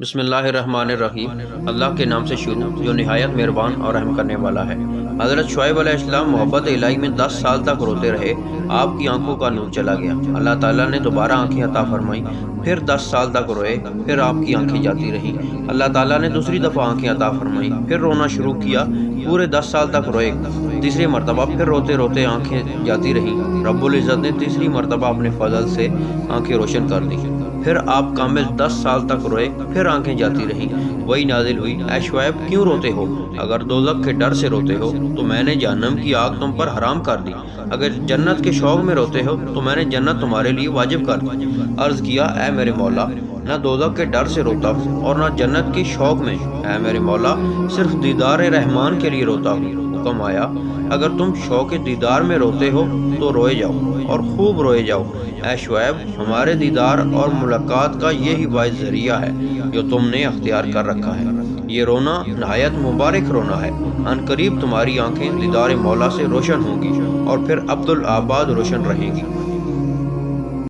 بسم اللہ الرحمن الرحیم۔ اللہ کے نام سے شروع جو نہایت مہربان اور رحم کرنے والا ہے۔ حضرت شعیب علیہ السلام محبت الہی میں 10 سال تک روتے رہے۔ آپ کی آنکھوں کا نور چلا گیا۔ اللہ تعالیٰ نے دوبارہ آنکھیں عطا فرمائی، پھر 10 سال تک روئے، پھر آپ کی آنکھیں جاتی رہیں۔ اللہ تعالیٰ نے دوسری دفعہ آنکھیں عطا فرمائی، پھر رونا شروع کیا، پورے 10 سال تک روئے۔ تیسری مرتبہ پھر روتے روتے آنکھیں جاتی رہیں۔ رب العزت نے تیسری مرتبہ اپنے فضل سے آنکھیں روشن کر دیں۔ پھر آپ کامل 10 سال تک روئے، پھر آنکھیں جاتی رہیں۔ وہی نازل ہوئی، اے شعیب کیوں روتے ہو؟ اگر دوزخ کے ڈر سے روتے ہو تو میں نے جہنم کی آگ تم پر حرام کر دی۔ اگر جنت کے شوق میں روتے ہو تو میں نے جنت تمہارے لیے واجب کر دی۔ عرض کیا، اے میرے مولا، نہ دوزخ کے ڈر سے روتا ہوں اور نہ جنت کے شوق میں۔ اے میرے مولا، صرف دیدار رحمان کے لیے روتا ہوں۔ حکم آیا، اگر تم شوق دیدار میں روتے ہو تو روئے جاؤ اور خوب روئے جاؤ۔ اے شعیب، ہمارے دیدار اور ملاقات کا یہی واحد ذریعہ ہے جو تم نے اختیار کر رکھا ہے۔ یہ رونا نہایت مبارک رونا ہے۔ ان قریب تمہاری آنکھیں دیدار مولا سے روشن ہوں گی اور پھر عبدالآباد روشن رہیں گی۔